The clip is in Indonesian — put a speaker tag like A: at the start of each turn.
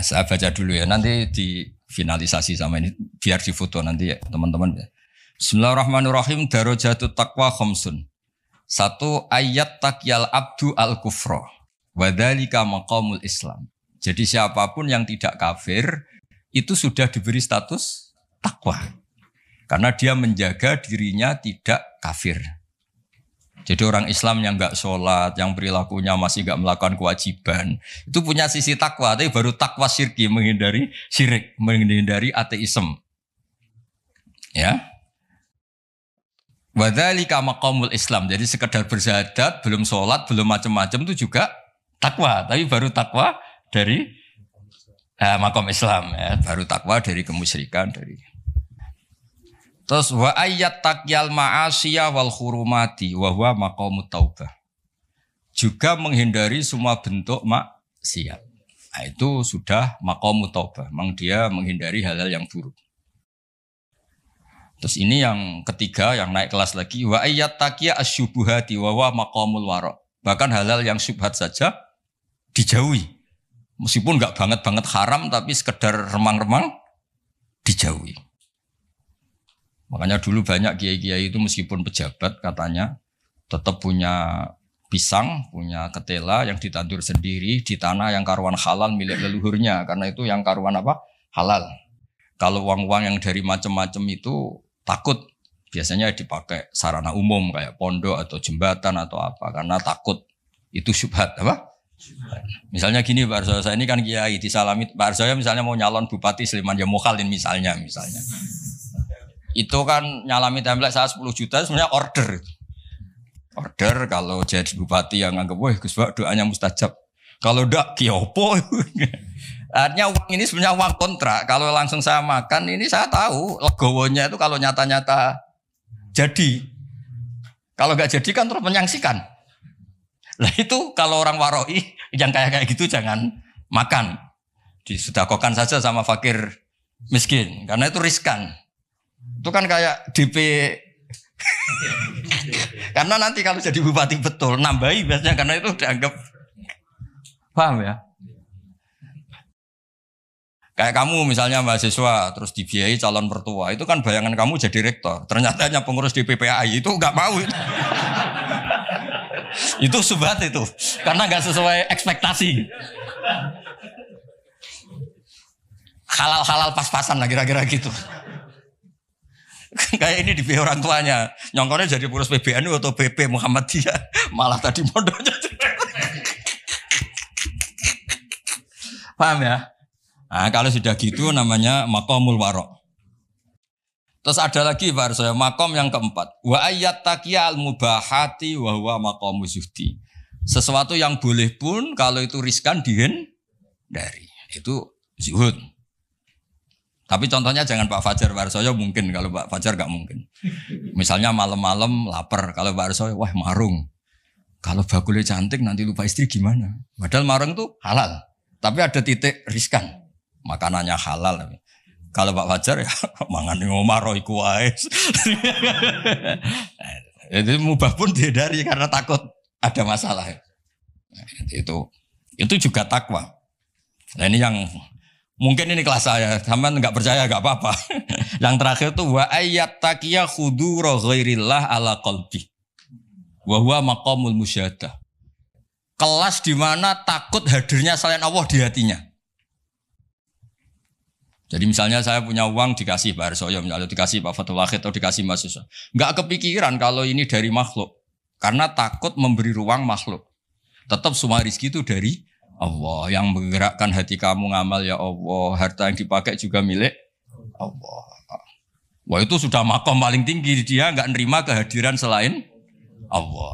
A: Saya baca dulu ya, nanti di finalisasi sama ini biar difoto nanti ya teman-teman. Bismillahirrahmanirrahim. Darajatut taqwa khamsun. 1 ayat takyal abdu al kufra wa dzalika maqamul Islam. Jadi siapapun yang tidak kafir itu sudah diberi status takwa. Karena dia menjaga dirinya tidak kafir. Jadi orang Islam yang enggak sholat, yang perilakunya masih enggak melakukan kewajiban, itu punya sisi takwa, tapi baru takwa syirki, menghindari syirik, menghindari ateisme. Ya. Wa dzalika maqamul Islam. Jadi sekedar bersyahadat, belum sholat, belum macam-macam itu juga takwa, tapi baru takwa dari maqam Islam, ya. Baru takwa dari kemusyrikan, dari. Terus wa ayat takyal ma'asiyah wal khurumati wa huwa maqamut taubah. Juga menghindari semua bentuk maksiat. Nah, itu sudah maqamut taubah. Memang dia menghindari hal-hal yang buruk. Terus ini yang ketiga yang naik kelas lagi wa ayat takiya asyubuhati wa huwa maqamul wara. Bahkan hal-hal yang syubhat saja dijauhi. Meskipun enggak banget haram tapi sekedar remang-remang dijauhi. Makanya dulu banyak kiai-kiai itu meskipun pejabat katanya tetap punya pisang, punya ketela yang ditandur sendiri di tanah yang karuan halal milik leluhurnya. Karena itu yang karuan apa? Halal. Kalau uang-uang yang dari macam-macam itu takut biasanya dipakai sarana umum kayak pondok atau jembatan atau apa. Karena takut itu syubhat apa? Misalnya gini Pak Arsoyo, saya ini kan kiai disalami. Pak Arsoyo misalnya mau nyalon Bupati Sleman ya mukhalin misalnya. Itu kan nyalami template saya 10 juta sebenarnya order. Order kalau jadi bupati yang anggap wah Gus Pak doanya mustajab. Kalau ndak kiopo. Artinya uang ini sebenarnya uang kontrak. Kalau langsung saya makan ini saya tahu legowonya itu kalau nyata-nyata jadi. Kalau enggak jadi kan terus menyangsikan. Nah itu kalau orang waroi yang kayak gitu jangan makan. Disedekahkan saja sama fakir miskin karena itu riskan. Itu kan kayak DP. Karena nanti kalau jadi bupati betul nambahi biasanya karena itu dianggap paham ya. Kayak kamu misalnya mahasiswa terus dibiayai calon mertua itu kan bayangan kamu jadi rektor. Ternyata hanya pengurus DPPAI itu enggak mau. Itu subhat itu karena enggak sesuai ekspektasi. Halal-halal pas-pasan lah kira-kira gitu. Kayak ini dibiayai orang tuanya. Nyongkornya jadi pengurus PBNU atau BP Muhammadiyah. Malah tadi modalnya. Paham ya? Nah, kalau sudah gitu namanya maqamul wara. Terus ada lagi Pak Arsoyo, maqam yang keempat. Wa ayat taqiya al-mubahati wa huwa maqamu zuhdi. Sesuatu yang boleh pun kalau itu riskan dihindari. Itu zuhud. Tapi contohnya jangan Pak Fajar, Pak Arsoyo mungkin, kalau Pak Fajar gak mungkin. Misalnya malam-malam lapar, kalau Pak Arsoyo, wah marung. Kalau bakulnya cantik nanti lupa istri gimana? Padahal marung itu halal. Tapi ada titik riskan. Makanannya halal. Kalau Pak Fajar ya mangan ngomaro iku wae. Itu mubah pun dihindari karena takut ada masalah. Itu juga takwa. Nah ini yang mungkin ini kelas saya, sampean enggak percaya enggak apa-apa. Yang terakhir itu wa ayat taqiya khudura ghairillah ala qalbi. Wa huwa maqamul musyahadah. Kelas di mana takut hadirnya selain Allah di hatinya. Jadi misalnya saya punya uang dikasih Pak Arsoyo, misalnya dikasih Pak Fatul Wahid atau dikasih mahasiswa. Enggak kepikiran kalau ini dari makhluk. Karena takut memberi ruang makhluk. Tetap semua rezeki itu dari Allah. Yang menggerakkan hati kamu ngamal ya Allah. Harta yang dipakai juga milik Allah. Wah itu sudah makom paling tinggi. Dia enggak nerima kehadiran selain Allah.